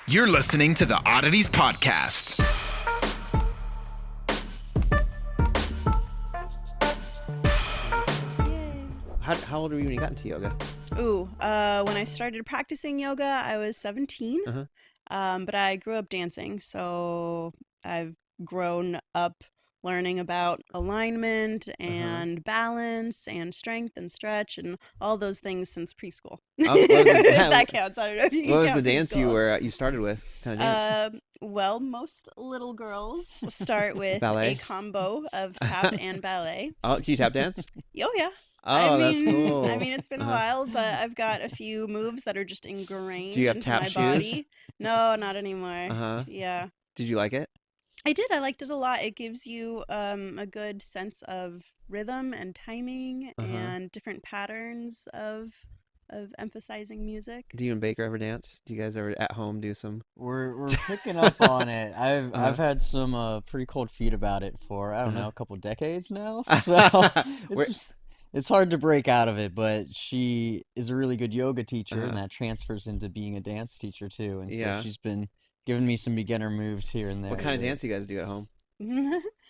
You're listening to the Oddities podcast. How old were you when you got into yoga? When I started practicing yoga, I was 17. But I grew up dancing, so I've grown up learning about alignment and balance and strength and stretch and all those things since preschool. If that counts. I don't know if you can What was count the dance preschool. you started with? Kind of dance? Well, most little girls start with Ballet? a combo of tap and ballet. Oh, can you tap dance? Oh yeah. Oh, that's cool. It's been a while, but I've got a few moves that are just Do ingrained you have into tap my shoes? body. No, not anymore. Uh-huh. Yeah. Did you like it? I did. I liked it a lot. It gives you a good sense of rhythm and timing and different patterns of emphasizing music. Do you and Baker ever dance? Do you guys ever at home do some? We're picking up on it. I've had some pretty cold feet about it for I don't know, a couple decades now. So it's hard to break out of it, but she is a really good yoga teacher and that transfers into being a dance teacher too. And so she's been giving me some beginner moves here and there. What kind of dance you guys do at home?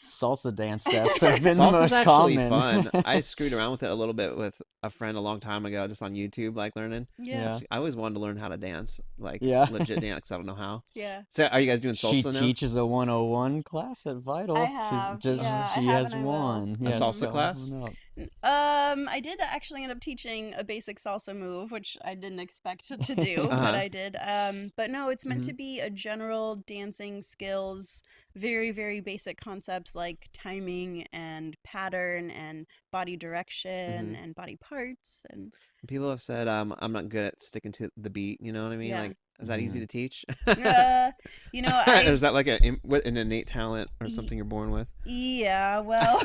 Salsa dance steps have been the Salsa's most actually common. fun. I screwed around with it a little bit with a friend a long time ago, just on YouTube, like learning. Yeah. I always wanted to learn how to dance, like Yeah. legit dance, 'cause I don't know how. Yeah. So are you guys doing She salsa now? teaches a 101 class at Vital. I have. She's just Yeah, I she have has and I will. one. A Yeah, salsa so class? no. I did actually end up teaching a basic salsa move, which I didn't expect to do, but I did. But no, it's meant to be a general dancing skills, very, very basic concepts like timing and pattern and body direction and body parts and People have said I'm not good at sticking to the beat. You know what I mean? yeah. Like, is that easy to teach? You know, Or is that like an innate talent or something you're born with? Yeah, well,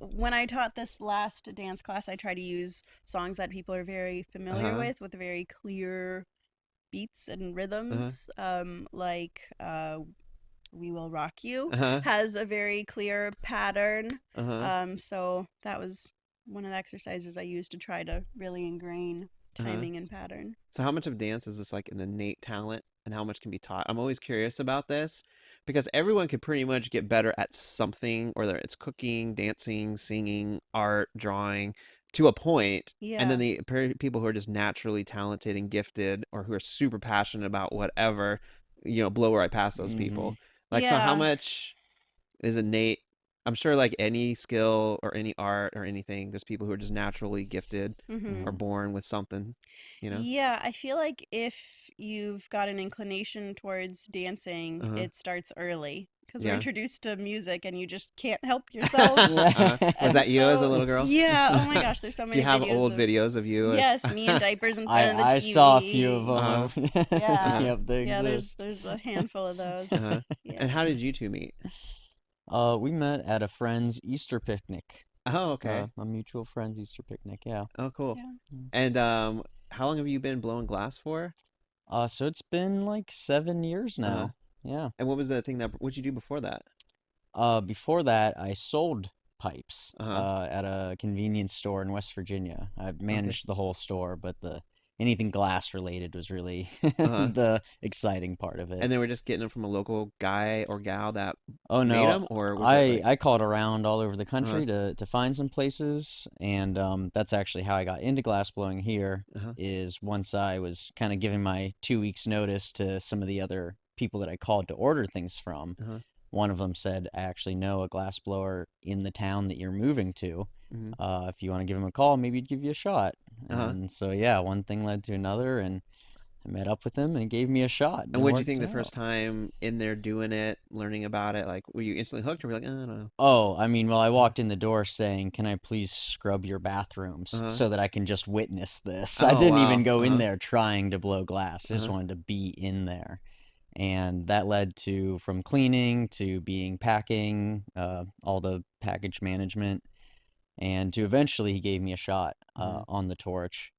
when I taught this last dance class, I try to use songs that people are very familiar with very clear beats and rhythms. Like "We Will Rock You" has a very clear pattern. So that was one of the exercises I used to try to really ingrain timing and pattern. So how much of dance is this like an innate talent and how much can be taught? I'm always curious about this because everyone could pretty much get better at something, whether it's cooking, dancing, singing, art, drawing, to a point. Yeah. And then the people who are just naturally talented and gifted or who are super passionate about whatever, blow right past those people. Like, so how Yeah. much is innate? I'm sure like any skill or any art or anything, there's people who are just naturally gifted or born with something, Yeah, I feel like if you've got an inclination towards dancing, it starts early because we're Yeah. introduced to music and you just can't help yourself. Was And that you as a so, little girl? yeah, oh my gosh, there's so Do many you have videos old of videos of you? yes, me in diapers in front of the I TV. saw a few of them. Yeah. Yep, they Yeah, exist. there's a handful of those. And Yeah. how did you two meet? We met at a friend's Easter picnic. Oh, okay. A mutual friend's Easter picnic, yeah. Oh, cool. Yeah. And how long have you been blowing glass for? So it's been like 7 years now. Yeah. And what was the thing what'd you do before that? Before that, I sold pipes Uh-huh. at a convenience store in West Virginia. I managed the whole store, but anything glass related was really the exciting part of it. And they were just getting them from a local guy or gal that Oh made no, them, or was it like... I called around all over the country to find some places, and that's actually how I got into glass blowing here. Is once I was kind of giving my 2 weeks notice to some of the other people that I called to order things from. One of them said, I actually know a glass blower in the town that you're moving to. If you want to give him a call, maybe he'd give you a shot. And so, yeah, one thing led to another, and I met up with him and he gave me a shot. And what'd you think the first time in there doing it, learning about it? Like, were you instantly hooked or were you like, oh, no? Oh, I mean, well, I walked in the door saying, can I please scrub your bathrooms so that I can just witness this? I didn't even go in there trying to blow glass. I just wanted to be in there. And that led to from cleaning to packing, all the package management, and to eventually he gave me a shot on the torch.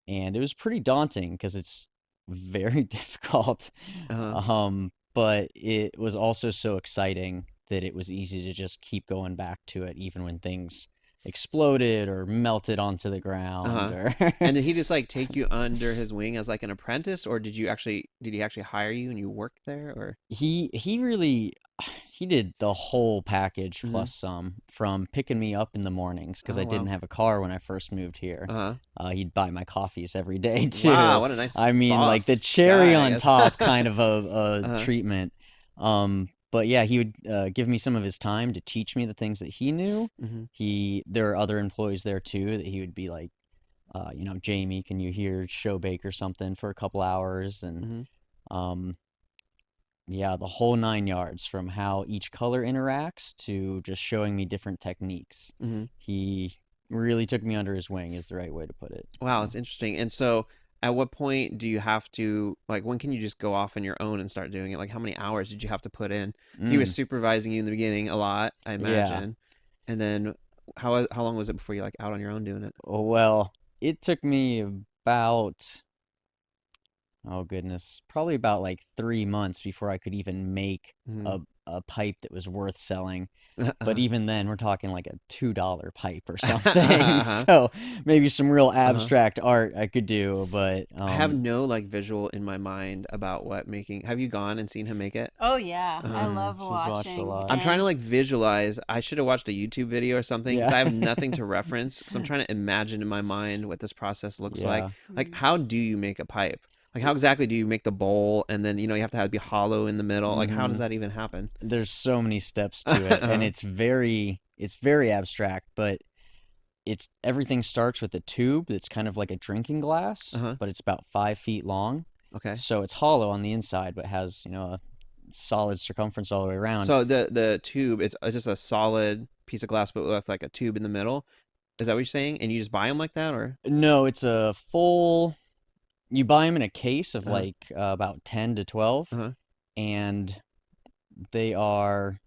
And it was pretty daunting because it's very difficult. But it was also so exciting that it was easy to just keep going back to it even when things exploded or melted onto the ground or And did he just like take you under his wing as like an apprentice, or did he actually hire you and you worked there, or? he really he did the whole package Mm-hmm. plus some, from picking me up in the mornings because Oh, I didn't wow. have a car when I first moved here. He'd buy my coffees every day Wow, too. what a nice I mean, like the boss cherry guy, I on guess. top kind of a Uh-huh. treatment. But yeah, he would give me some of his time to teach me the things that he knew. Mm-hmm. There are other employees there too that he would be like, Jamie, can you hear show bake or something for a couple hours? And Mm-hmm. um, yeah, the whole 9 yards, from how each color interacts to just showing me different techniques. Mm-hmm. He really took me under his wing, is the right way to put it. Wow, that's interesting. And so, at what point do you have to, like, when can you just go off on your own and start doing it? Like, how many hours did you have to put in? He was Mm, supervising you in the beginning a lot, I yeah. imagine. And then, how long was it before you like out on your own doing it? Well, it took me about, oh goodness, probably about like 3 months before I could even make Mm-hmm. a pipe that was worth selling. But Uh-huh. even then, we're talking like a $2 pipe or something. Uh-huh. So maybe some real Uh-huh. abstract art I could do, but I have no like visual in my mind about what making. Have you gone and seen him make it? Oh yeah, I Uh-huh. love she's watched a watching lot. I'm trying to and like visualize. I should have watched a YouTube video or something because Yeah. I have nothing to reference because I'm trying to imagine in my mind what this process looks like. Yeah. Like, mm, how do you make a pipe? Like, how exactly do you make the bowl and then you have to have it be hollow in the middle? Like, how does hmm that even happen? There's so many steps to it, and Uh-huh. it's very abstract, but it's everything starts with a tube that's kind of like a drinking glass, Uh-huh. but it's about 5 feet long. Okay. So it's hollow on the inside, but has, a solid circumference all the way around. So the tube it's just a solid piece of glass but with like a tube in the middle. Is that what you're saying? And you just buy them like that, or? No, it's a full. You buy them in a case of Uh-huh. like about 10 to 12, Uh-huh. and they are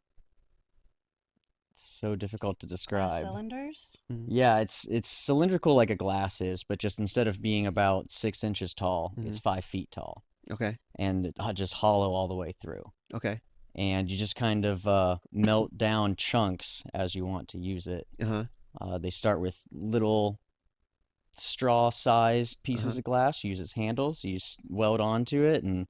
so difficult to glass describe. cylinders. Mm-hmm. Yeah, it's cylindrical like a glass is, but just instead of being about 6 inches tall, Mm-hmm. it's 5 feet tall, Okay. and just hollow all the way through. Okay. And you just kind of melt down chunks as you want to use it. Uh-huh. They start with little straw-sized Uh-huh. pieces of glass. You use its handles. You weld onto it, and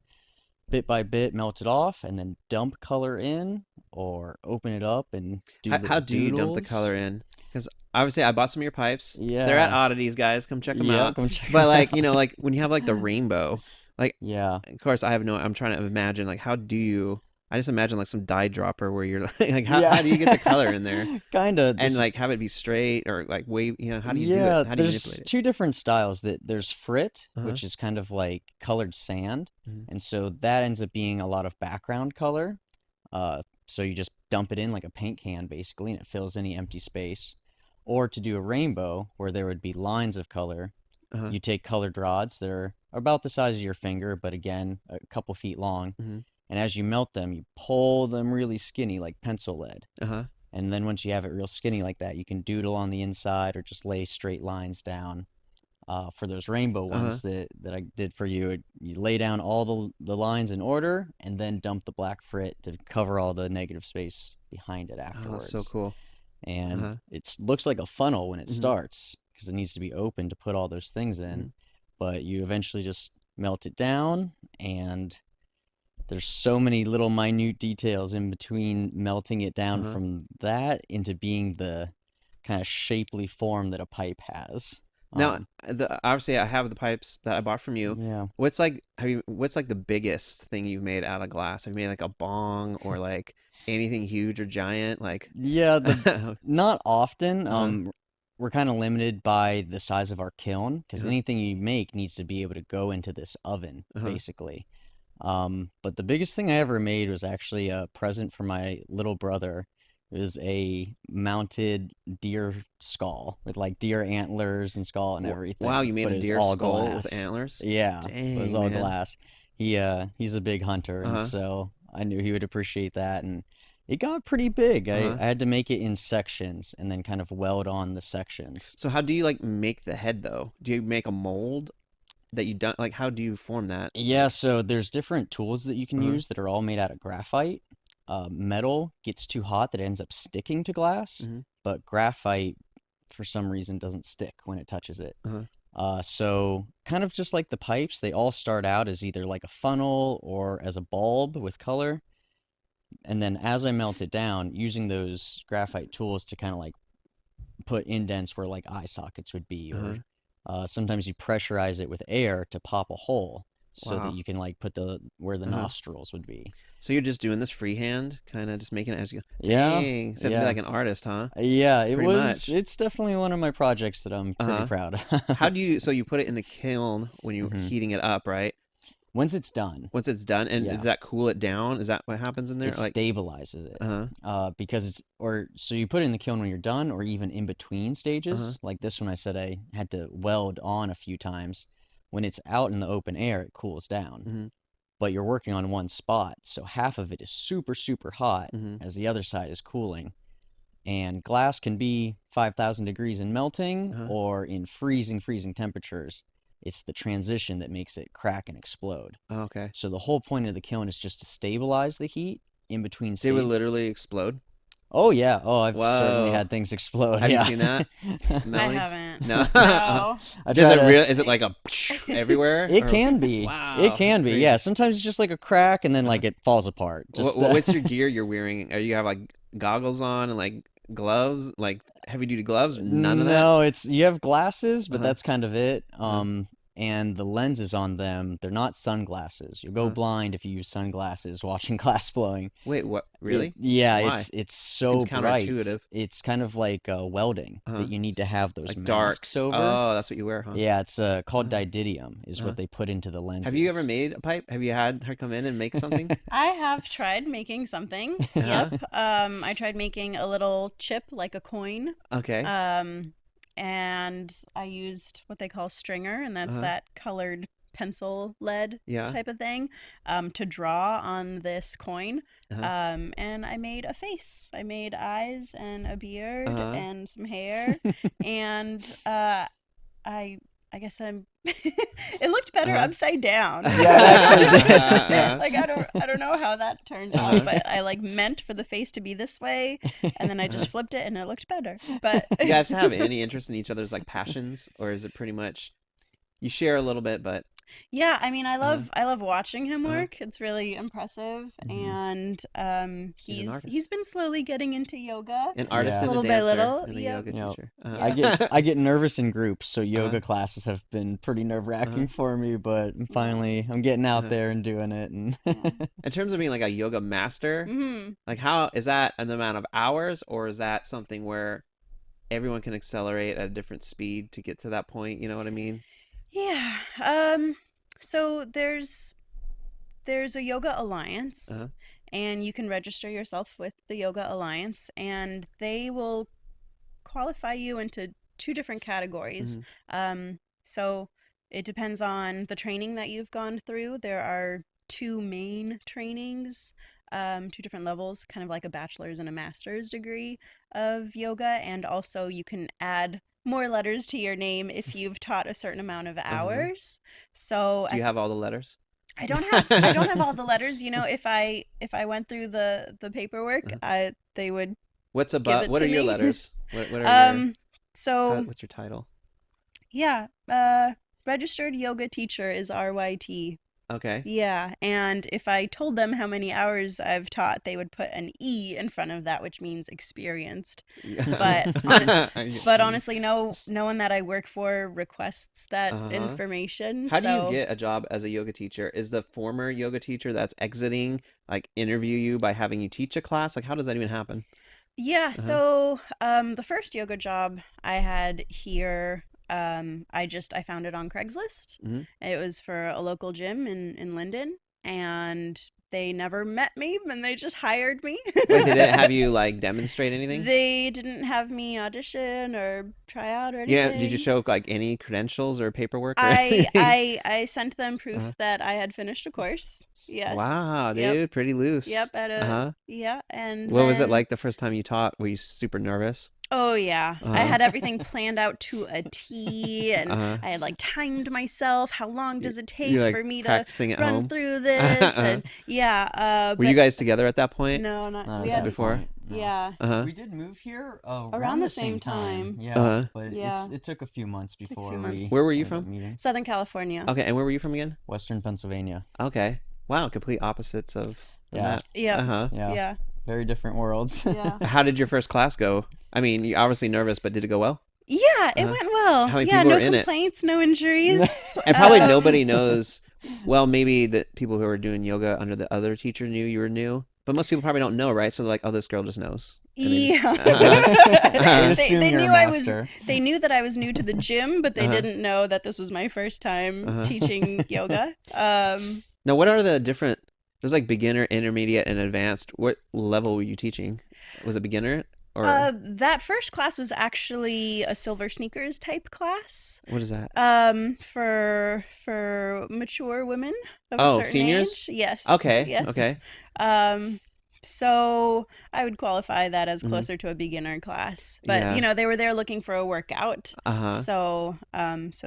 bit by bit melt it off, and then dump color in, or open it up and do How little do you dump the doodles. color in? Because obviously I bought some of your pipes. They're at Yeah. Oddities, guys. Come check them Yeah, out. come check But it like out. like when you have like the rainbow, like Yeah. of course I have no. I'm trying to imagine like how do you? I just imagine like some dye dropper where you're like Yeah. how do you get the color in there Kind of and this. like have it be straight or like wave? How do you do it? Yeah, How do you there's manipulate it? two different styles. There's frit, Uh-huh. which is kind of like colored sand, Mhm. and so that ends up being a lot of background color. So you just dump it in like a paint can basically, and it fills any empty space. Or to do a rainbow, where there would be lines of color, Uh-huh. you take colored rods that are about the size of your finger, but again, a couple feet long. Mhm. And as you melt them, you pull them really skinny like pencil lead. Uh-huh. And then once you have it real skinny like that, you can doodle on the inside or just lay straight lines down. For those rainbow Uh-huh. ones that I did for you, you lay down all the lines in order and then dump the black frit to cover all the negative space behind it Oh, that's so afterwards. cool. And Uh-huh. it looks like a funnel when it Mhm. starts because it needs to be open to put all those things in. Mhm. But you eventually just melt it down, and there's so many little minute details in between melting it down Uh-huh. from that into being the kind of shapely form that a pipe has. Now, obviously I have the pipes that I bought from you. Yeah. What's like the biggest thing you've made out of glass? Have you made like a bong or like anything huge or giant? Like, Yeah, the uh-huh. not often. Uh-huh. We're kind of limited by the size of our kiln because Uh-huh. anything you make needs to be able to go into this oven, Uh-huh. basically. But the biggest thing I ever made was actually a present for my little brother. It was a mounted deer skull with like deer antlers and skull and Wow, everything, you made but a it was deer all skull with glass. antlers? Yeah, it was Dang, all man. glass. He's a big hunter, and Uh-huh. so I knew he would appreciate that, and it got pretty big. I, Uh-huh. I had to make it in sections and then kind of weld on the sections. So how do you like make the head though? Do you make a mold that you done like how do you form that? Yeah, so there's different tools that you can Uh-huh. use that are all made out of graphite. Metal gets too hot that it ends up sticking to glass, Mhm. but graphite for some reason doesn't stick when it touches it. Uh-huh. So kind of just like the pipes, they all start out as either like a funnel or as a bulb with color. And then as I melt it down, using those graphite tools to kind of like put indents where like eye sockets would be, or sometimes you pressurize it with air to pop a hole so that you can like put where the nostrils would be. So you're just doing this freehand, kind of just making it as you go. Yeah. Dang. So you have to be like an artist, huh? Yeah, Pretty much. It's definitely one of my projects that I'm pretty proud of. How do you, so you put it in the kiln when you're heating it up, right? Once it's done. Once it's done, and does that cool it down? Is that what happens in there? It stabilizes it. Because so you put it in the kiln when you're done, or even in between stages. Like this one, I said I had to weld on a few times. When it's out in the open air, it cools down. But you're working on one spot, so half of it is super, super hot as the other side is cooling. And glass can be 5,000 degrees in melting or in freezing temperatures. It's the transition that makes it crack and explode. Oh, okay. So the whole point of the kiln is just to stabilize the heat in between stages. They would literally explode? Oh, yeah. Oh, I've certainly had things explode. Have you seen that? Melanie? I haven't. No. No. Is it like a everywhere? It can be. Wow. It can be. Crazy. Yeah. Sometimes it's just like a crack and then like it falls apart. Just, what's your gear you're wearing? Are you have like goggles on and like gloves, like heavy duty gloves? None of that? No, you have glasses, but that's kind of it. And the lenses on them, they're not sunglasses. You'll go blind if you use sunglasses watching glass blowing. Wait, what? Really? Yeah, Why? it's so Seems bright. counterintuitive. It's kind of like welding that you need to have those Like masks dark. over. Oh, that's what you wear, huh? Yeah, it's called didymium is what they put into the lenses. Have you ever made a pipe? Have you had her come in and make something? I have tried making something. Yep. I tried making a little chip like a coin. Okay. And I used what they call stringer, and that's that colored pencil lead type of thing, to draw on this coin. And I made a face. I made eyes and a beard and some hair, and I guess it looked better upside down. Yeah, it actually did. Like I don't know how that turned out, but I like meant for the face to be this way, and then I just flipped it and it looked better. But Do you guys have any interest in each other's like passions, or is it pretty much you share a little bit, but yeah, I mean, I love watching him work. It's really impressive, and he's been slowly getting into yoga. an artist and a little by dancer little, and a yep. yoga teacher? I get nervous in groups, so yoga classes have been pretty nerve-wracking for me, but I'm getting out there and doing it. And In terms of being like a yoga master, like how is that an amount of hours, or is that something where everyone can accelerate at a different speed to get to that point? You know what I mean? Yeah. So there's a yoga alliance, and you can register yourself with the yoga alliance, and they will qualify you into 2 different categories. So it depends on the training that you've gone through. There are 2 main trainings, 2 different levels, kind of like a bachelor's and a master's degree of yoga, and also you can add more letters to your name if you've taught a certain amount of hours. So Do you have all the letters? I don't have all the letters. You know, if I went through the paperwork, they would. What's give it what to are your me. letters? What are your, So what's your title? yeah, registered yoga teacher is RYT. Okay. Yeah, and if I told them how many hours I've taught, they would put an E in front of that, which means experienced. But honestly, no one that I work for requests that information. How do you get a job as a yoga teacher? Is the former yoga teacher that's exiting like interview you by having you teach a class? Like how does that even happen? Yeah, so the first yoga job I had here, I found it on Craigslist. It was for a local gym in Linden, and they never met me, and they just hired me. Like they didn't have you like demonstrate anything? They didn't have me audition or try out or anything. Yeah, did you show like any credentials or paperwork? Or I sent them proof that I had finished a course. Yes. Wow, dude, Yep. pretty loose. Yep. Yeah. And What was it then- like the first time you taught? Were you super nervous? Oh yeah, I had everything planned out to a T, and I had like timed myself. How long does it take like for me to practicing at run home? through this? And yeah, Were you but guys together at that point? no, not Not we at This is had that before? point, no. yeah We did move here around the same time. Yeah, but Yeah, it took a few months took a before few months. Where were you ended up from? meeting. Southern California. Okay, and where were you from again? Western Pennsylvania. Okay. Wow, complete opposites of the Yeah, map. Yep. yeah, Yeah. very different worlds. Yeah. How did your first class go? I mean, you're obviously nervous, but did it go well? Yeah, it went well. How many Yeah, people no were in it? complaints, no injuries. And probably nobody knows. Well, maybe the people who were doing yoga under the other teacher knew you were new, but most people probably don't know, right? So they're like, "Oh, this girl just knows." And they just- Yeah. They assume They you're a knew I was. master. They knew that I was new to the gym, but they didn't know that this was my first time teaching yoga. Now, what are the different? There's like beginner, intermediate, and advanced. What level were you teaching? Was it beginner or That first class was actually a silver sneakers type class. what is that? For mature women of a certain seniors? age. Yes. Okay. Yes. Okay. So I would qualify that as Mhm. closer to a beginner class. But Yeah. you know, they were there looking for a workout. Uh-huh. So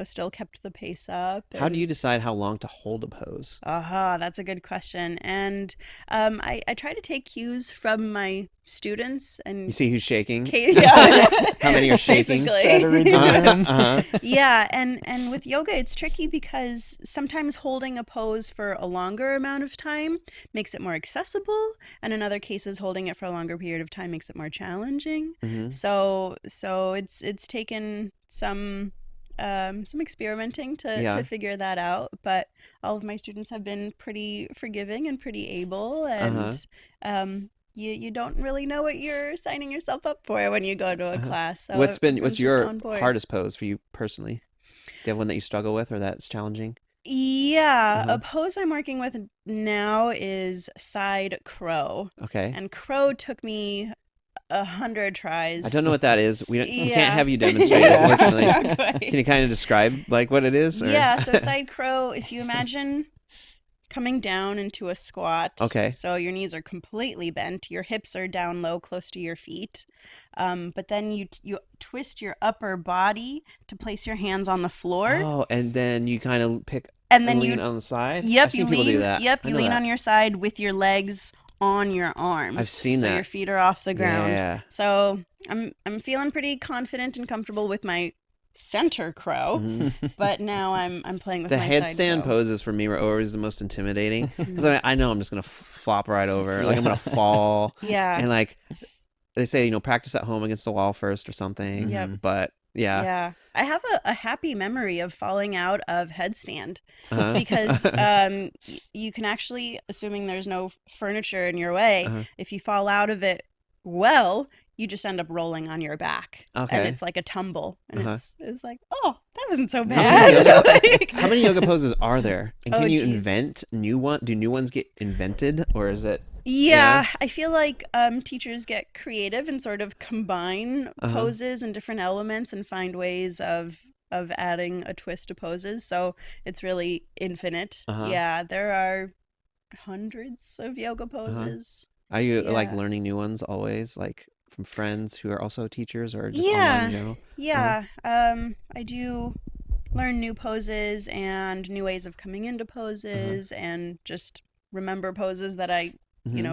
still kept the pace up. How do you decide how long to hold a pose? That's a good question. And I try to take cues from my students You and see who's shaking? Yeah. How many are shaking? Basically. Try to read the room. Yeah, and with yoga it's tricky because sometimes holding a pose for a longer amount of time makes it more accessible, and in other cases holding it for a longer period of time makes it more challenging. Mhm. So it's taken some experimenting to figure that out, but all of my students have been pretty forgiving and pretty able, and you don't really know what you're signing yourself up for when you go to a class. So What's everyone's just your on board. hardest pose for you personally? Do you have one that you struggle with or that's challenging? Yeah, a pose I'm working with now is side crow. Okay. And crow took me 100 tries. I don't know what that is. We Yeah. can't have you demonstrate, unfortunately. Not quite. Can you kind of describe like what it is? Or? Yeah, so side crow, if you imagine coming down into a squat. Okay. So your knees are completely bent, your hips are down low, close to your feet. But then you twist your upper body to place your hands on the floor. Oh, and then you kind of pick and then lean you on the side. Yep, I've seen you people lean. do that. Yep, I you know lean that. on your side with your legs on your arms. I've seen so that. your feet are off the ground. Yeah. So I'm feeling pretty confident and comfortable with my center crow, but now I'm playing with the my headstand side crow. poses for me were always the most intimidating because I know I'm just gonna flop right over, like I'm gonna fall. Yeah. And like they say, practice at home against the wall first or something. Yep. But yeah. Yeah. I have a happy memory of falling out of headstand because you can actually, assuming there's no furniture in your way, if you fall out of it you just end up rolling on your back. Okay. And it's like a tumble. And it's like, oh, that wasn't so bad. How many yoga poses are there? And can you geez. invent new ones? Do new ones get invented or is it? Yeah, I feel like teachers get creative and sort of combine poses and different elements and find ways of adding a twist to poses. So it's really infinite. Yeah, there are hundreds of yoga poses. Are you like learning new ones always, like from friends who are also teachers or just online in general? Yeah. I do learn new poses and new ways of coming into poses and just remember poses that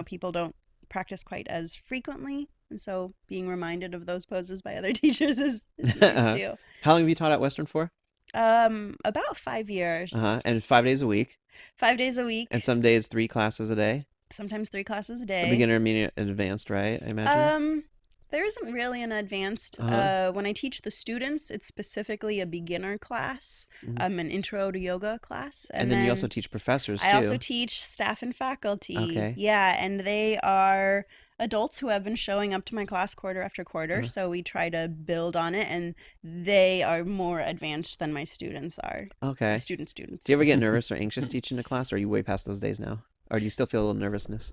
people don't practice quite as frequently. And so being reminded of those poses by other teachers is nice too. How long have you taught at Western for? About 5 years. And 5 days a week? 5 days a week. And some days 3 classes a day? Sometimes 3 classes a day. A beginner, intermediate, and advanced, right? I imagine. There isn't really an advanced. When I teach the students, it's specifically a beginner class, an intro to yoga class. And then you also teach professors too. I also teach staff and faculty. Okay. Yeah, and they are adults who have been showing up to my class quarter after quarter, so we try to build on it, and they are more advanced than my students are. Okay. My students. Do you ever get nervous or anxious teaching a class, or are you way past those days now? Or do you still feel a little nervousness?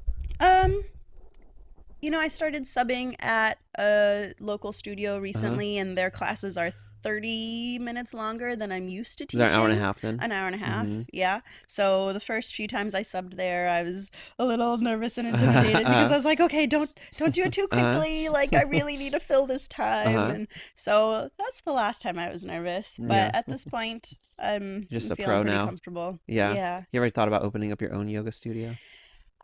I started subbing at a local studio recently, and their classes are 30 minutes longer than I'm used to Is teaching. that an hour and a half then? An hour and a half, yeah. So the first few times I subbed there, I was a little nervous and intimidated because I was like, okay, don't do it too quickly. Like, I really need to fill this time. And so that's the last time I was nervous. But at this point, I'm just a feeling pro pretty now. comfortable. Yeah. You ever thought about opening up your own yoga studio?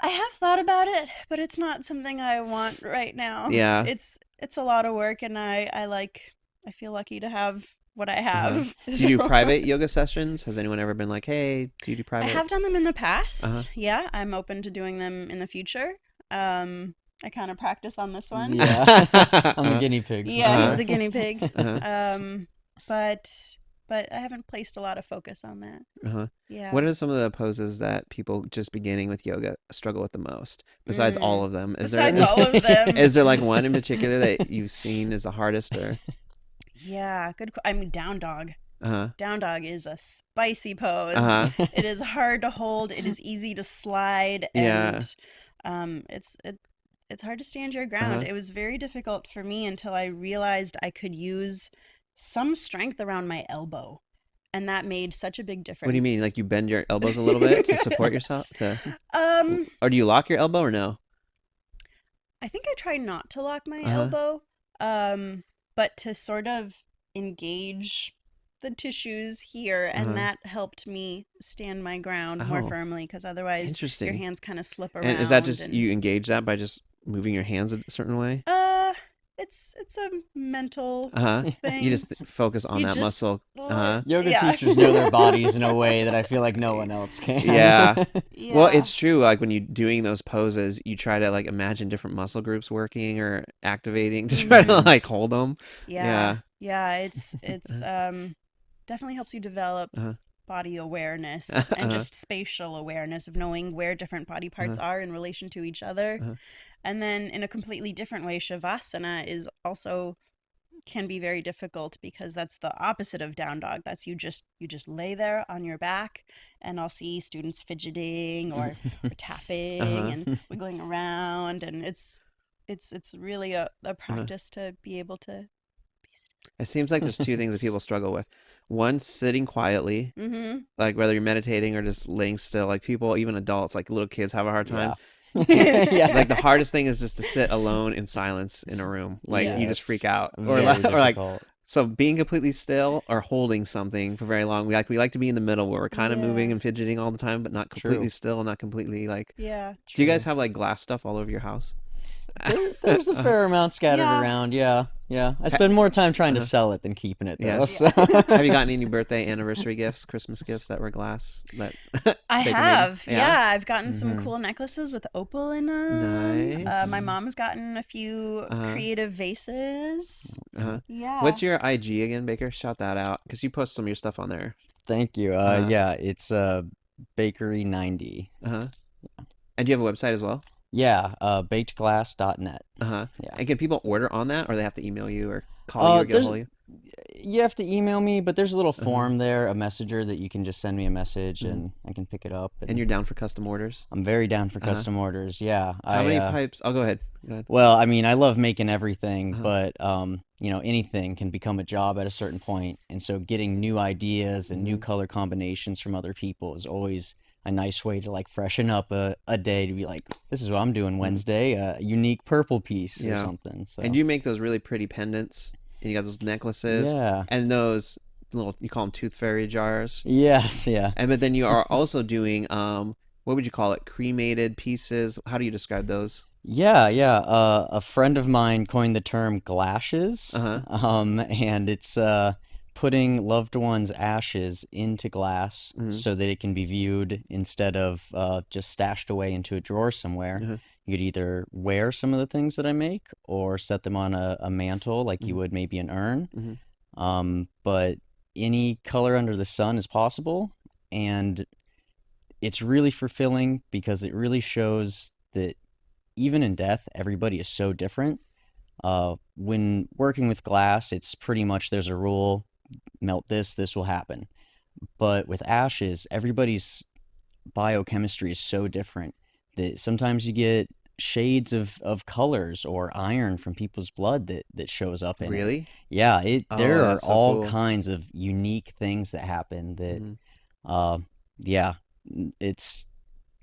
I have thought about it, but it's not something I want right now. Yeah. It's a lot of work, and I feel lucky to have what I have. Do you do private yoga sessions? Has anyone ever been like, hey, do you do private? I have done them in the past. Yeah, I'm open to doing them in the future. I kind of practice on this one. Yeah. I'm the guinea pig. Yeah, he's the guinea pig. But I haven't placed a lot of focus on that. Yeah. What are some of the poses that people just beginning with yoga struggle with the most? Besides all of them, all of them, is there like one in particular that you've seen is the hardest? Or yeah, good. I mean, down dog. Down dog is a spicy pose. It is hard to hold. It is easy to slide, and it's hard to stand your ground. It was very difficult for me until I realized I could use some strength around my elbow, and that made such a big difference. What do you mean? Like you bend your elbows a little bit to support yourself? Or do you lock your elbow or no? I think I try not to lock my elbow, but to sort of engage the tissues here, and that helped me stand my ground more firmly, because otherwise your hands kind of slip around. And is that just you engage that by just moving your hands a certain way? It's a mental thing. You just focus on that muscle. Yoga teachers know their bodies in a way that I feel like no one else can. Yeah. Well, it's true. Like when you're doing those poses, you try to like imagine different muscle groups working or activating to try to like hold them. Yeah. It's definitely helps you develop body awareness and just spatial awareness of knowing where different body parts are in relation to each other. And then in a completely different way, Savasana is also can be very difficult, because that's the opposite of down dog. That's you just lay there on your back, and I'll see students fidgeting or tapping and wiggling around, and it's really a practice to be able to be still. It seems like there's two things that people struggle with. One, sitting quietly, like whether you're meditating or just laying still. Like people, even adults, like little kids, have a hard time. Like the hardest thing is just to sit alone in silence in a room. Like you just freak out, or like so being completely still or holding something for very long. We like to be in the middle where we're kind of moving and fidgeting all the time, but not completely still, not completely like. Yeah. Do you guys have like glass stuff all over your house? There's a fair amount scattered around. Yeah. I spend more time trying to sell it than keeping it, though. So. Have you gotten any birthday, anniversary gifts, Christmas gifts that were glass? I have. Yeah, I've gotten some cool necklaces with opal in them. Nice. My mom's gotten a few creative vases. Yeah. What's your IG again, Baker? Shout that out, because you post some of your stuff on there. Thank you. Yeah, it's Bakery90. And do you have a website as well? Yeah, bakedglass.net. Yeah. And can people order on that, or they have to email you or call you or get a hold of you? You have to email me, but there's a little form there, a messenger that you can just send me a message and I can pick it up. And you're down for custom orders? I'm very down for custom orders, yeah. How many pipes? Oh, go ahead. Well, I mean, I love making everything, but anything can become a job at a certain point. And so getting new ideas and new color combinations from other people is always a nice way to like freshen up a day, to be like, this is what I'm doing Wednesday, a unique purple piece or something. So. And you make those really pretty pendants, and you got those necklaces, and those little, you call them tooth fairy jars. Yes, yeah. But then you are also doing what would you call it, cremated pieces? How do you describe those? Yeah. A friend of mine coined the term glashes, and it's putting loved ones' ashes into glass so that it can be viewed instead of just stashed away into a drawer somewhere. You could either wear some of the things that I make or set them on a mantle like you would maybe an urn. But any color under the sun is possible, and it's really fulfilling because it really shows that even in death, everybody is so different. When working with glass, it's pretty much there's a rule: melt this will happen. But with ashes, everybody's biochemistry is so different that sometimes you get shades of colors or iron from people's blood that shows up in it. Really? Yeah, Oh, there are that's so all cool. kinds of unique things that happen that Mhm. yeah, it's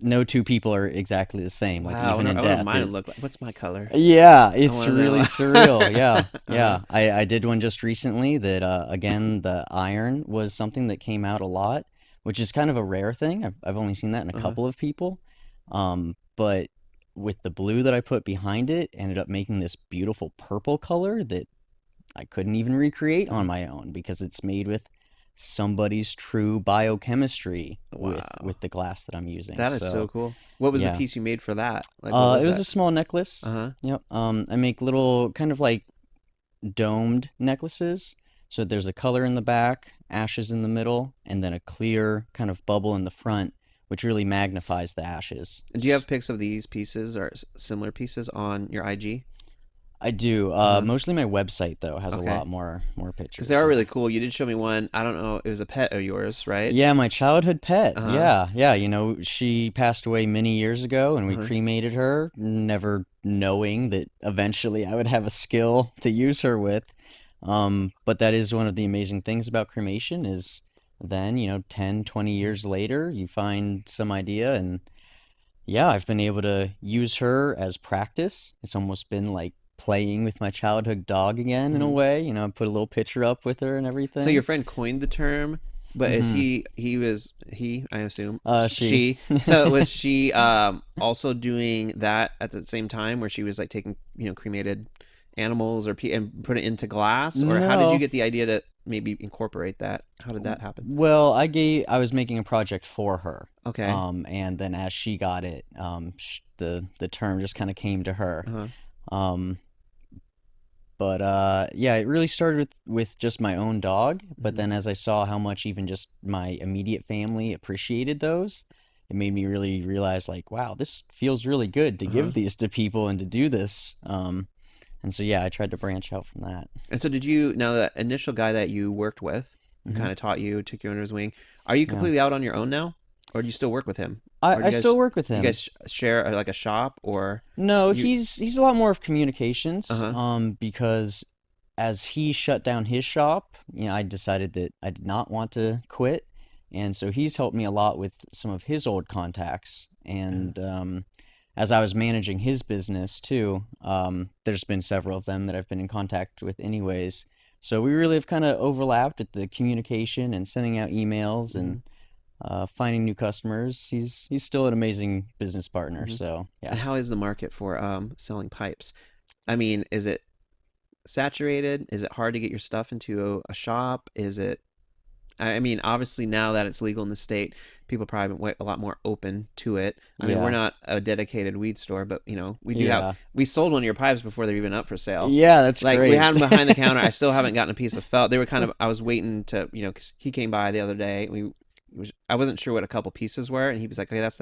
no two people are exactly the same, like Wow, even in I wonder what death. mine would look like. What's my color? Yeah, I it's want to really know. surreal. Yeah, Uh-huh. yeah. I did one just recently that again the iron was something that came out a lot, which is kind of a rare thing. I've only seen that in a Uh-huh. couple of people. But with the blue that I put behind it, ended up making this beautiful purple color that I couldn't even recreate on Uh-huh. my own because it's made with somebody's true biochemistry Wow. with the glass that I'm using. That is so So, cool. What was the yeah. piece you made for that? Like, what It was was a that? small necklace. Uh-huh. Yep. I make little kind of like domed necklaces. So there's a color in the back, ashes in the middle, and then a clear kind of bubble in the front, which really magnifies the ashes. And do you have pics of these pieces or similar pieces on your IG? I do. Uh-huh. Mostly my website though has a Okay. lot more Because they pictures. are Yeah. really cool. You did show me one. I don't know. It was a pet of yours, right? Yeah, my childhood pet. Uh-huh. Yeah, yeah. She passed away many years ago, and we Uh-huh. cremated her, never knowing that eventually I would have a skill to use her with. But that is one of the amazing things about cremation is then, 10, 20 years later, you find some idea, and yeah, I've been able to use her as practice. It's almost been like playing with my childhood dog again in a Hmm. way. I put a little picture up with her and So your everything. friend coined the term, but is Mm-hmm. I assume, She. she. So was she also doing that at the same time where she was like taking, cremated animals and put it into glass? Or how did you No. get the idea to maybe incorporate that? How did that happen? Well, I was making a project for her. Okay. And then as she got it, the term just kind of came to her. Uh-huh. Um, but yeah, it really started with just my own dog, but Hmm. then as I saw how much even just my immediate family appreciated those, it made me really realize like, wow, this feels really good to Uh-huh. give these to people and to do this. And so yeah, I tried to branch out from that. And so now that initial guy that you worked with, who Hmm. kind of taught you, took you under his wing, are you Yeah. completely out on your own now? Or do you still work with him? Or I still work with you him. guys share like a shop or No, you he's a lot more of communications, uh-huh. because as he shut down his shop, I decided that I did not want to quit, and so he's helped me a lot with some of his old contacts. Uh-huh. And as I was managing his business too, there's been several of them that I've been in contact with anyways. So we really have kind of overlapped at the communication and sending out emails Hmm. and finding new customers. He's still an amazing business partner. Hmm. So yeah. And how is the market for selling pipes? I mean, is it saturated? Is it hard to get your stuff into a shop? Is it I mean, obviously now that it's legal in the state, people probably been a lot more open to it. I mean, we're Yeah. not a dedicated weed store, but Yeah. we sold one of your pipes before they're even up for sale. Yeah, that's Like we great. had them behind the counter. I still haven't gotten a piece of felt. They were kind of. I was waiting to, 'cause he came by the other day. I wasn't sure what a couple pieces were, and he was like, "Okay, that's."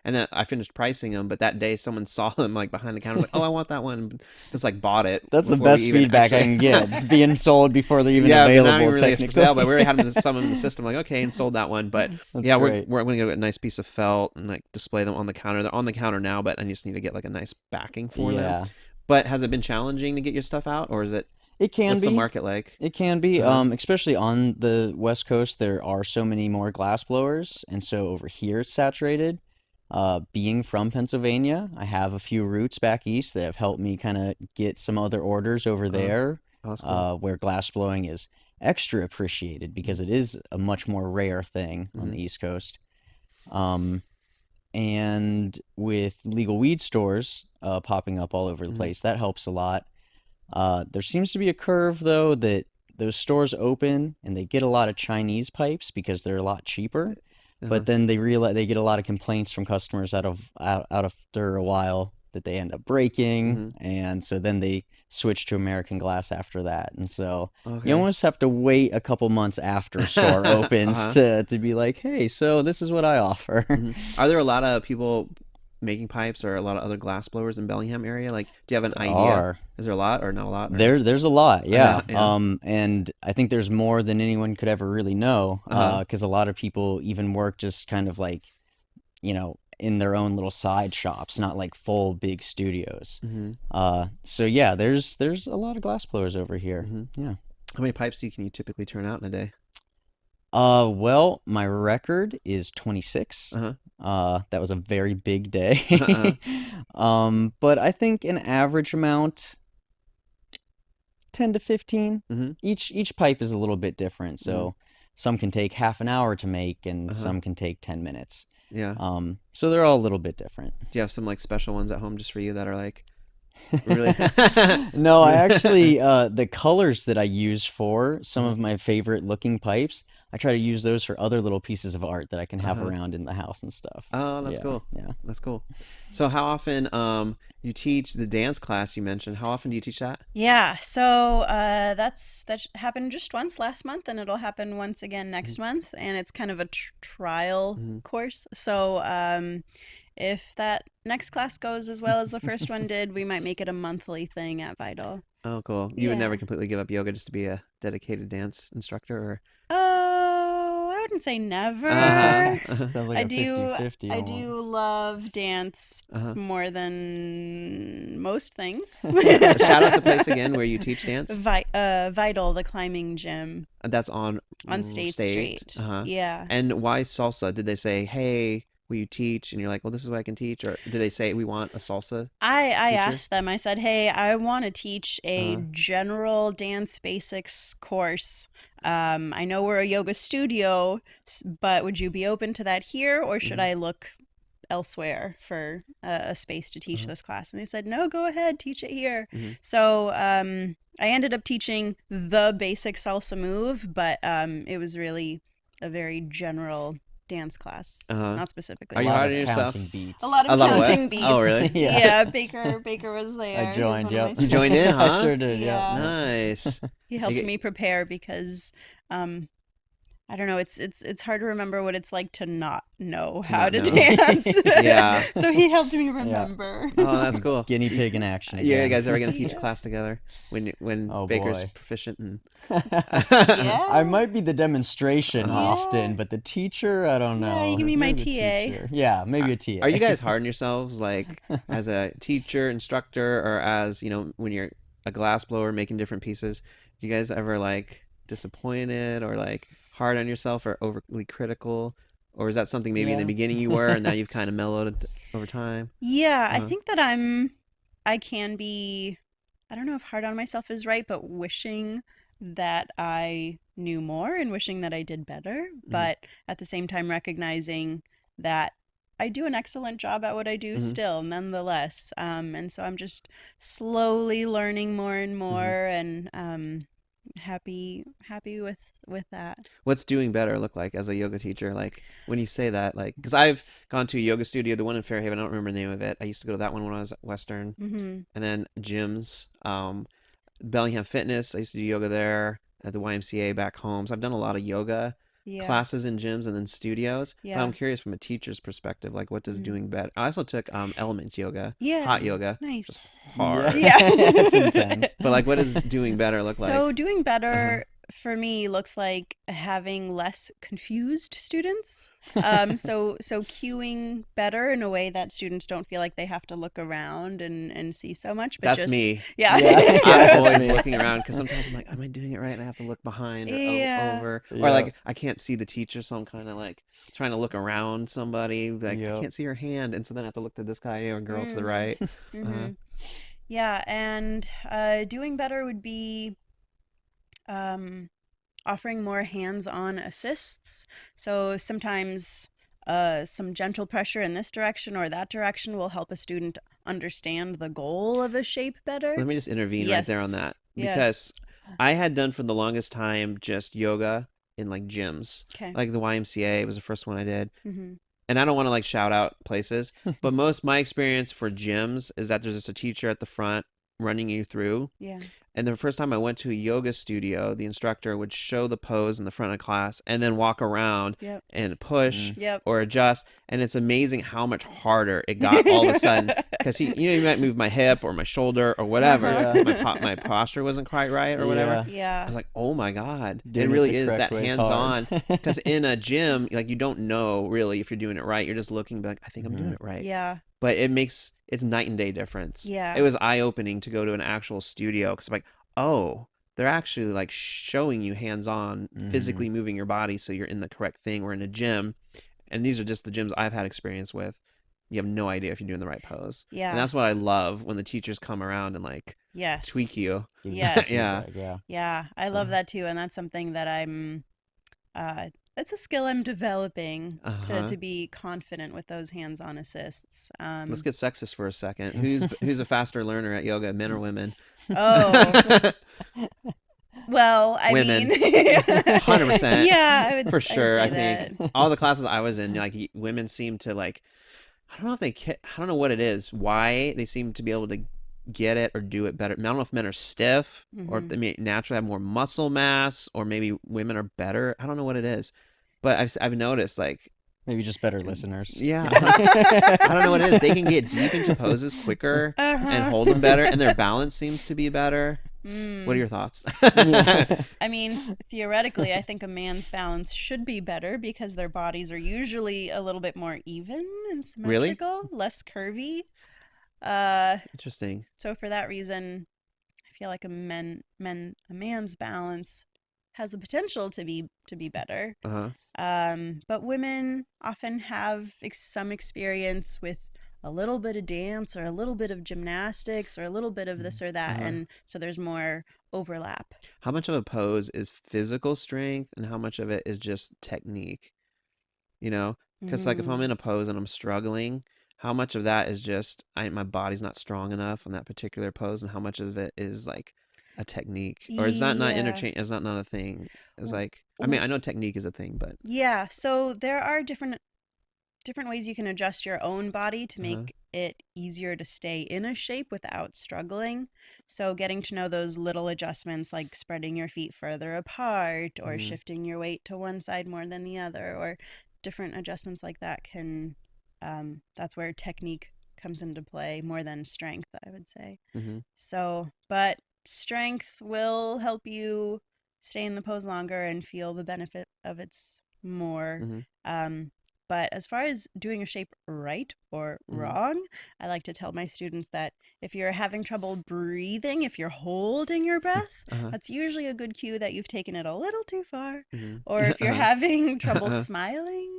And then I finished pricing them, but that day someone saw them like behind the counter, like, "Oh, I want that one." Just like bought it That's the before we best even feedback I actually. can get. Being sold before they're even Yeah, but not even available, really for sale. But we already had technically. some in the system. Like, okay, and sold that one. But That's yeah, great. we're gonna get a nice piece of felt and like display them on the counter. They're on the counter now, but I just need to get like a nice backing for them. Yeah. But has it been challenging to get your stuff out, or is it? It can What's the be. market like? It can be. Uh huh. Especially on the West Coast, there are so many more glass blowers, and so over here it's saturated. Being from Pennsylvania, I have a few roots back east that have helped me kind of get some other orders over Uh huh. there, Oh, that's cool. where glass blowing is extra appreciated because it is a much more rare thing on Mm-hmm. the East Coast. Um, and with legal weed stores popping up all over the Mm-hmm. place, that helps a lot. There seems to be a curve though that those stores open and they get a lot of Chinese pipes because they're a lot cheaper, Uh huh. but then they realize they get a lot of complaints from customers out after a while that they end up breaking, Mm-hmm. and so then they switch to American glass after that. And so you Okay. almost have to wait a couple months after a store Uh opens huh. to be like, hey, so this is what I offer. Mm-hmm. Are there a lot of people making pipes or a lot of other glass blowers in Bellingham area? Like, do you have an There idea? are. Is there a lot or not a lot or? There's a lot, yeah. Yeah. And I think there's more than anyone could ever really know, Uh huh. because a lot of people even work just kind of like, in their own little side shops, not like full big studios. Mm-hmm. So yeah, there's a lot of glass blowers over here. Mm-hmm. Yeah. How many pipes can you typically turn out in a day? Well, my record is 26. That was a very big day. But I think an average amount 10 to 15. Mm-hmm. Each pipe is a little bit different, so some can take half an hour to make and some can take 10 minutes. Yeah. So they're all a little bit different. Do you have some like special ones at home just for you that are like really? No, I actually the colors that I use for some of my favorite looking pipes, I try to use those for other little pieces of art that I can have around in the house and stuff. Oh, that's cool. Yeah. That's cool. So how often you teach the dance class you mentioned? How often do you teach that? Yeah, so that happened just once last month, and it'll happen once again next month, and it's kind of a trial course. So if that next class goes as well as the first one did, we might make it a monthly thing at Vital. Oh, cool. You would never completely give up yoga just to be a dedicated dance instructor, or? Oh, I wouldn't say never. Sounds like a 50-50 I do love dance more than most things. Shout out the place again where you teach dance. Vital, the climbing gym. That's on State Street. Yeah. And why salsa? Did they say, hey, will you teach? And you're like, well, this is what I can teach. Or did they say, we want a salsa I teacher? asked them, I said, hey, I want to teach a general dance basics course. I know we're a yoga studio, but would you be open to that here, or should I look elsewhere for a space to teach this class? And they said, no, go ahead, teach it here. So I ended up teaching the basic salsa move, but it was really a very general dance class, not specifically. Are you hard on yourself? A lot of counting beats. Oh, really? Yeah, Baker was there. I joined. Yep. You joined in, huh? I sure did. Yeah. Nice. He helped me prepare because I don't know, it's hard to remember what it's like to not know how to dance. Yeah. So he helped me remember. Oh, that's cool. Guinea pig in action. Yeah, you guys ever gonna teach a class together when Baker's boy. proficient? And... Yeah. I might be the demonstration often, but the teacher, I don't know. Yeah, you can be my Maybe the TA. teacher. Yeah, maybe a TA. Are you guys hard on yourselves, like as a teacher, instructor, or as when you're a glass blower making different pieces? Do you guys ever like disappointed or like hard on yourself or overly critical, or is that something maybe in the beginning you were and now you've kind of mellowed over time? Yeah, I think that I can be, I don't know if hard on myself is right, but wishing that I knew more and wishing that I did better, but at the same time recognizing that I do an excellent job at what I do still, nonetheless. And so I'm just slowly learning more and more, and happy with that. What's doing better look like as a yoga teacher? Like when you say that, like, because I've gone to a yoga studio, the one in Fairhaven, I don't remember the name of it. I used to go to that one when I was at Western, and then gyms, Bellingham Fitness. I used to do yoga there at the YMCA back home. So I've done a lot of yoga classes in gyms and then studios. But I'm curious from a teacher's perspective, like what does doing better? I also took elements yoga, hot yoga. Nice. Just hard. Yeah. It's intense. But like, what does doing better look like? So doing better for me looks like having less confused students. So cueing better in a way that students don't feel like they have to look around and see so much. But That's just, me. Yeah. I'm always looking around because sometimes I'm like, am I doing it right? And I have to look behind or over. Or like I can't see the teacher, so I'm kind of like trying to look around somebody. Like I can't see her hand, and so then I have to look to this guy or girl to the right. Yeah, and doing better would be offering more hands-on assists. So sometimes some gentle pressure in this direction or that direction will help a student understand the goal of a shape better. Let me just intervene right there on that, because I had done for the longest time just yoga in like gyms, like the YMCA was the first one I did. And I don't want to like shout out places, but my experience for gyms is that there's just a teacher at the front running you through. Yeah. And the first time I went to a yoga studio, the instructor would show the pose in the front of class and then walk around Yep. and push Yep. or adjust. And it's amazing how much harder it got all of a sudden. Because he might move my hip or my shoulder or whatever. Uh-huh. 'Cause my posture wasn't quite right or whatever. Yeah. I was like, oh my God. Doing it it really the is correct that way is hands-on. hard. Because in a gym, like you don't know really if you're doing it right. You're just looking like, I think I'm doing Mhm. it right. Yeah. But it's night and day difference. Yeah. It was eye-opening to go to an actual studio because I'm like, oh, they're actually like showing you hands-on, physically moving your body so you're in the correct thing. We're in a gym, and these are just the gyms I've had experience with. You have no idea if you're doing the right pose. Yeah. And that's what I love when the teachers come around and like Yes. tweak you. Give you Yes. feedback, Yeah. Yeah. I love that too, and that's something that I'm it's a skill I'm developing to be confident with those hands-on assists. Let's get sexist for a second. Who's a faster learner at yoga, men or women? Oh. Well, I Women. mean, 100%. yeah, I would For sure. I say think that. all the classes I was in, like women seem to like, I don't know if I don't know what it is, why they seem to be able to get it or do it better. I don't know if men are stiff or if they may naturally have more muscle mass, or maybe women are better. I don't know what it is, but I've noticed like, Maybe just better listeners. yeah, I don't know what it is. They can get deep into poses quicker and hold them better, and their balance seems to be better. What are your thoughts? I mean, theoretically, I think a man's balance should be better because their bodies are usually a little bit more even and symmetrical, less curvy. Interesting. So for that reason, I feel like a man's balance has the potential to be better. But women often have some experience with a little bit of dance or a little bit of gymnastics or a little bit of this or that, and so there's more overlap. How much of a pose is physical strength and how much of it is just technique? You know, because like if I'm in a pose and I'm struggling, how much of that is just my body's not strong enough on that particular pose, and how much of it is like a technique, or is that not interchange? Is that not a thing? It's like, I mean, I know technique is a thing, but yeah. So there are different ways you can adjust your own body to make it easier to stay in a shape without struggling. So getting to know those little adjustments like spreading your feet further apart or shifting your weight to one side more than the other, or different adjustments like that can that's where technique comes into play more than strength, I would say. So, but strength will help you stay in the pose longer and feel the benefit of it more. But as far as doing a shape right or wrong, I like to tell my students that if you're having trouble breathing, if you're holding your breath, that's usually a good cue that you've taken it a little too far. Or if you're having trouble smiling,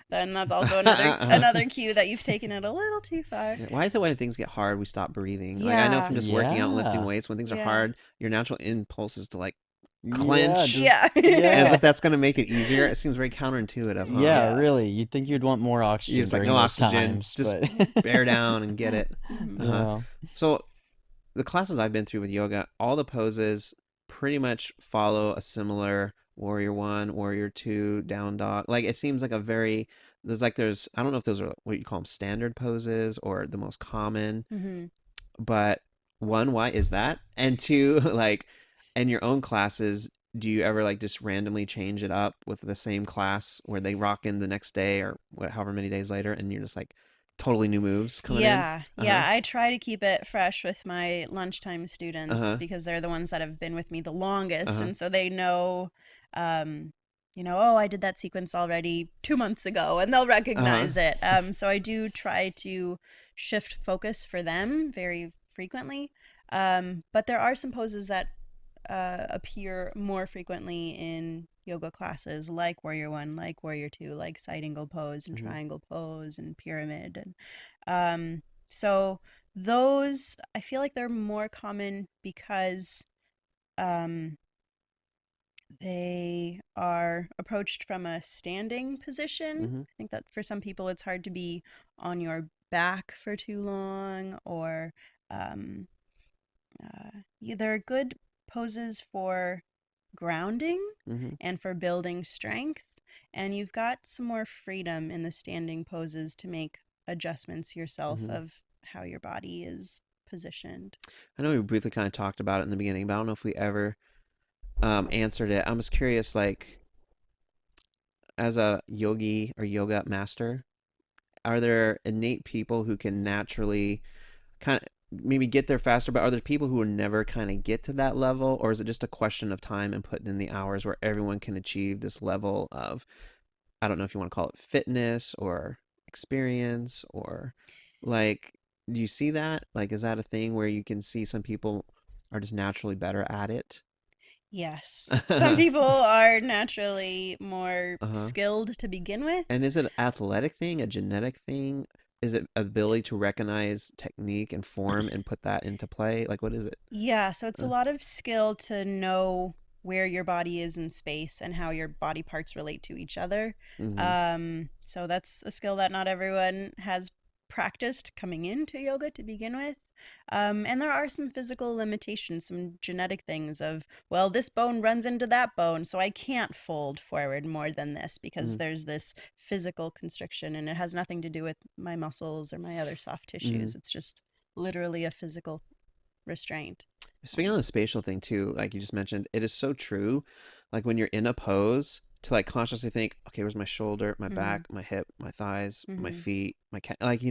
then that's also another cue that you've taken it a little too far. Yeah. Why is it when things get hard, we stop breathing? Like I know from just working out and lifting weights, when things are hard, your natural impulse is to like clench. As if that's going to make it easier. It seems very counterintuitive. Huh? Yeah, really. You'd think you'd want more oxygen. You're just like, no oxygen. Times, just bear down and get it. So the classes I've been through with yoga, all the poses pretty much follow a similar warrior 1, warrior 2, down dog. Like it seems like there's I don't know if those are what you call them, standard poses or the most common. But one, why is that? And two, like in your own classes, do you ever like just randomly change it up with the same class where they rock in the next day or however many days later, and you're just like totally new moves coming in? Yeah. I try to keep it fresh with my lunchtime students because they're the ones that have been with me the longest, and so they know, oh, I did that sequence already 2 months ago, and they'll recognize it. So I do try to shift focus for them very frequently, but there are some poses that appear more frequently in yoga classes, like warrior 1, like warrior 2, like side angle pose and triangle pose and pyramid, and so those, I feel like they're more common because they are approached from a standing position. I think that for some people it's hard to be on your back for too long, or they're good poses for grounding and for building strength, and you've got some more freedom in the standing poses to make adjustments yourself of how your body is positioned. I know we briefly kind of talked about it in the beginning, but I don't know if we ever answered it. I'm just curious, like, as a yogi or yoga master, are there innate people who can naturally kind of maybe get there faster, but are there people who will never kind of get to that level, or is it just a question of time and putting in the hours where everyone can achieve this level of, I don't know if you want to call it fitness or experience, or like, do you see that? Like, is that a thing where you can see some people are just naturally better at it? Yes. Some people are naturally more Uh-huh. skilled to begin with. And is it an athletic thing, a genetic thing? Is it ability to recognize technique and form and put that into play? Like, what is it? Yeah, so it's a Uh, lot of skill to know where your body is in space and how your body parts relate to each other. mm-hmm. So that's a skill that not everyone has practiced coming into yoga to begin with. And there are some physical limitations, some genetic things of, well, this bone runs into that bone, so I can't fold forward more than this because Mm-hmm. there's this physical constriction, and it has nothing to do with my muscles or my other soft tissues. It's just literally a physical restraint. Speaking of the spatial thing too, like you just mentioned, it is so true. Like when you're in a pose, to like consciously think, okay, where's my shoulder, my Mm-hmm. back, my hip, my thighs, my Mm-hmm. feet, like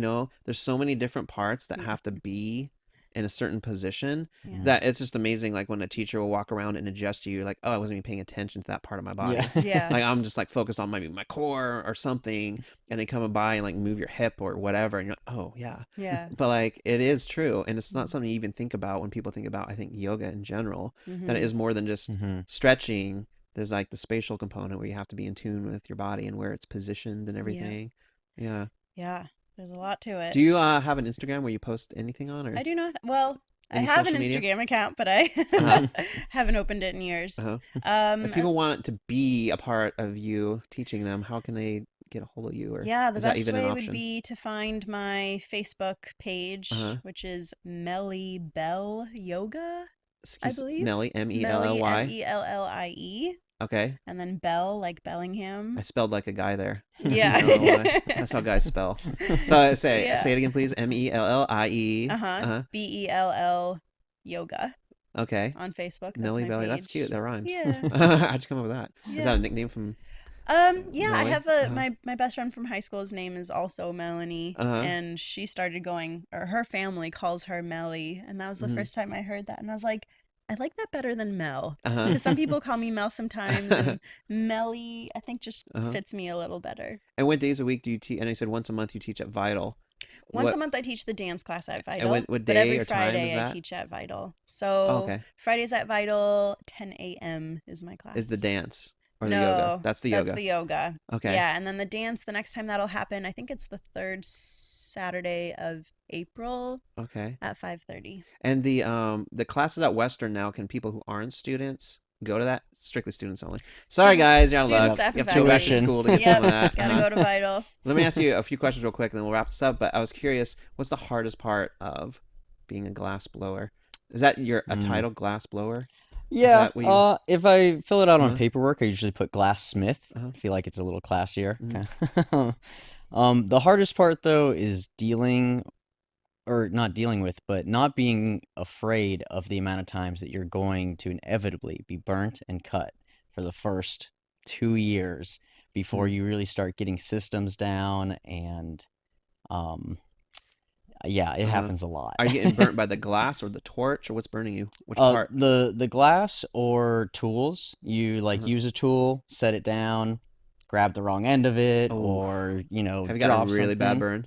there's so many different parts that Yeah. have to be in a certain position Yeah. that it's just amazing. Like when a teacher will walk around and adjust you, you're like, oh, I wasn't even paying attention to that part of my Yeah. body. Yeah. Like I'm just like focused on maybe my core or something, and they come by and like move your hip or whatever, and you're like, oh yeah. Yeah. But like it is true, and it's not Mm-hmm. something you even think about when people think about, I think, yoga in general, that it Mm-hmm. is more than just Mm-hmm. stretching. There's like the spatial component where you have to be in tune with your body and where it's positioned and Yeah. everything. Yeah. Yeah. There's a lot to it. Do you have an Instagram where you post anything on, I or do not. Well, I any have an social media? Instagram account, but I Uh-huh. haven't opened it in years. Uh-huh. If Um, people want to be a part of you teaching them, how can they get a hold of you, or yeah, the is that best even an way would option? be to find my Facebook page, Uh-huh. which is Melly Bell Yoga, I Excuse believe. Melly, Melly, M Mellie. E L L I E, Okay. and then Bell like I Bellingham. spelled like a guy there. Yeah. I don't know why. That's how guys spell. So say Yeah. it again, please. Mellie. Uh-huh. Uh-huh. Bell Yoga Okay. on Facebook. That's Melly my Belly. That's page. cute. That rhymes. Yeah. How'd you come up with that? Is that Yeah. a nickname from Yeah, I Melly? have a my best friend from high school's name is also Melanie, Uh-huh. and she started going, or her family calls her Melly, and that was the Mhm. first time I heard that, and I was like, I like that better than Mel, Uh-huh. because some people call me Mel sometimes, and Melly I think just Uh-huh. fits me a little better. And what days a week do you teach? And you said once a month you teach at Vital. Once What a month I teach the dance class at and Vital, what but day every or time is Friday I that? teach at Vital. Oh, So okay. Fridays at Vital, 10 a.m. is my Is the class. dance or the yoga? No, That's the that's yoga. the yoga. Okay. Yeah, and then the dance, the next time that'll happen, I think it's the third Saturday of April Okay. at 5:30. And the classes at Western now, can people who aren't students go to that? Strictly students only. Sorry guys, you're out of Student, luck. staff, You and have to go back to faculty. school to get Yep, some of that. gotta Uh-huh. go to Vital. Let me ask you a few questions real quick, and then we'll wrap this up. But I was curious, what's the hardest part of being a glass blower? Is that a title, glass blower? Yeah, that what you- if I fill it out on Uh-huh. paperwork, I usually put glassmith. Uh-huh. I feel like it's a little classier. Mhm. The hardest part though is not dealing with, but not being afraid of the amount of times that you're going to inevitably be burnt and cut for the first 2 years before Mhm. you really start getting systems down and yeah, it Uh-huh. happens a lot. Are you getting burnt by the glass or the torch, or what's burning you? Which part? The glass or tools. You like Uh-huh. use a tool, set it down, grab the wrong end of it, Oh. or Have you gotten drop a really bad something. burn?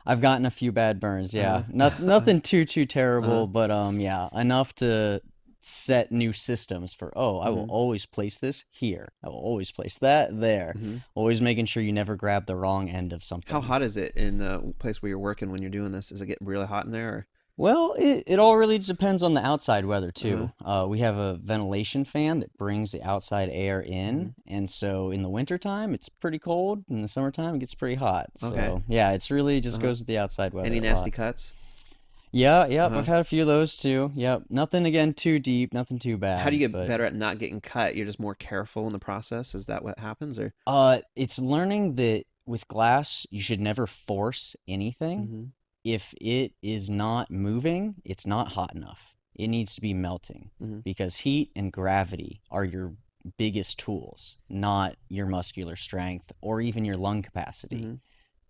I've gotten a few bad burns, yeah. Uh-huh. Nothing too terrible, Uh-huh. but yeah, enough to set new systems for, I will Mhm. always place this here. I will always place that there. Mhm. Always making sure you never grab the wrong end of something. How hot is it in the place where you're working when you're doing this? Does it get really hot in there? Or? Well, it all really depends on the outside weather too. Uh-huh. We have a ventilation fan that brings the outside air in, Mhm. and so in the wintertime it's pretty cold. In the summertime it gets pretty hot. Okay. So yeah, it's really just Uh-huh. goes with the outside weather Any a nasty lot. cuts? Yeah, yep. Uh-huh. I've had a few of those too. Yep. Nothing again too deep, nothing too bad. How do you get but better at not getting cut? You're just more careful in the process? Is that what happens, or? it's learning that with glass you should never force anything. Mhm. if it is not moving, it's not hot enough. It needs to be melting, because heat and gravity are your biggest tools, not your muscular strength or even your lung capacity.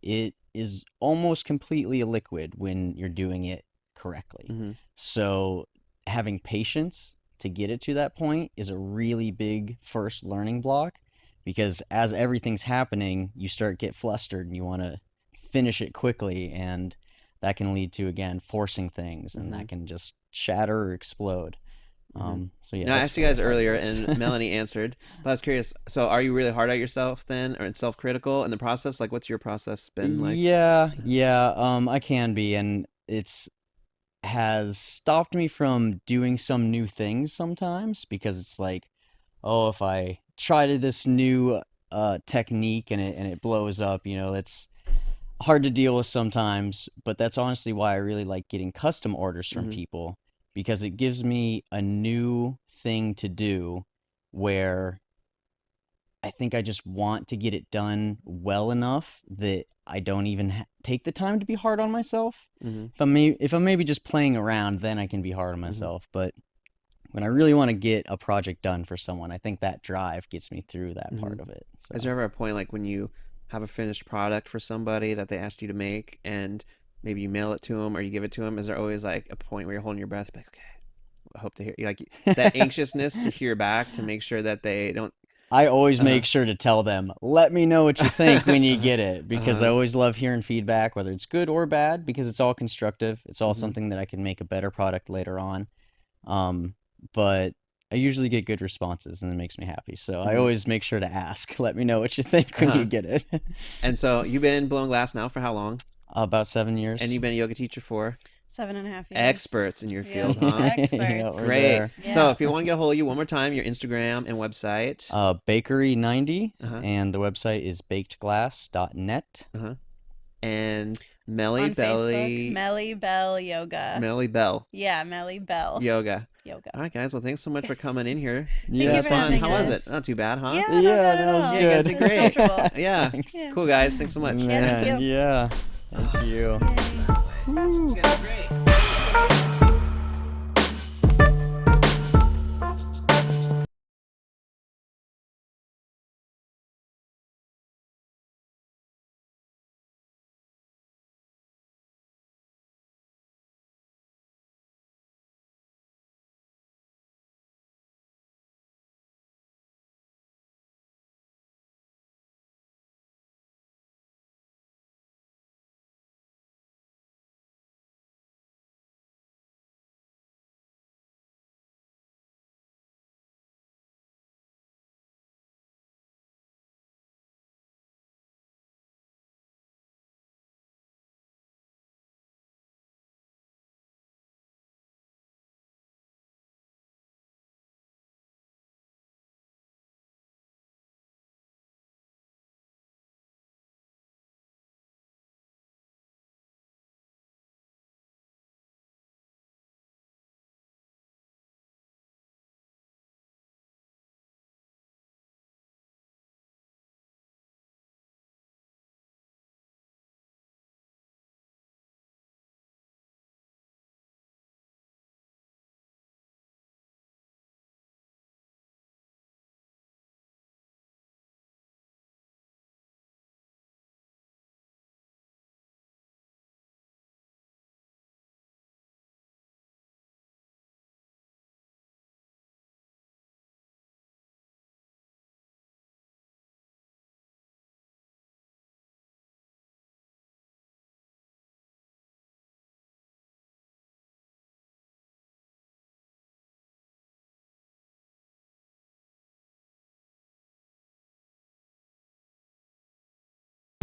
It is almost completely a liquid when you're doing it correctly. So having patience to get it to that point is a really big first learning block, because as everything's happening, you start get flustered and you want to finish it quickly, and that can lead to, again, forcing things, and that can just shatter or explode. So yeah. Now, I asked you guys earlier, and Melanie answered, but I was curious. So, are you really hard on yourself then, or self-critical in the process? Like, what's your process been like? Yeah. I can be, and it's has stopped me from doing some new things sometimes, because it's like, oh, if I try to this new technique and it blows up, it's hard to deal with sometimes. But that's honestly why I really like getting custom orders from people, because it gives me a new thing to do where I think I just want to get it done well enough that I don't even take the time to be hard on myself. If I'm maybe just playing around, then I can be hard on myself. But when I really want to get a project done for someone, I think that drive gets me through that part of it. So. Is there ever a point, like, when you have a finished product for somebody that they asked you to make, and maybe you mail it to them or you give it to them? Is there always like a point where you're holding your breath, like, okay, I hope to hear, like, that anxiousness to hear back, to make sure that they don't? I always make sure to tell them, let me know what you think when you get it, because I always love hearing feedback, whether it's good or bad, because it's all constructive. It's all something that I can make a better product later on. But I usually get good responses, and it makes me happy. So I always make sure to ask, let me know what you think when you get it. And so you've been blowing glass now for how long? About 7 years. And you've been a yoga teacher for? 7.5 years. Experts in your field, huh? Experts. Yeah, we're Great. there. So if you want to get a hold of you, one more time, your Instagram and website. Bakery90, and the website is bakedglass.net. And Melly on Belly. Facebook, Melly Bell Yoga. Melly Bell. Yeah, Melly Bell Yoga. Yoga. All right, guys. Well, thanks so much for coming in here. Yeah, It was for fun. having How was us. it? Not too bad, huh? Yeah, Yeah, not bad that at was all. Yeah, you guys good. did great. Comfortable. Yeah. Thanks. Yeah. Cool, guys. Thanks so much. Man, thank you. yeah. Thank you.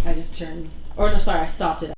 I just turned, or no, sorry, I stopped it.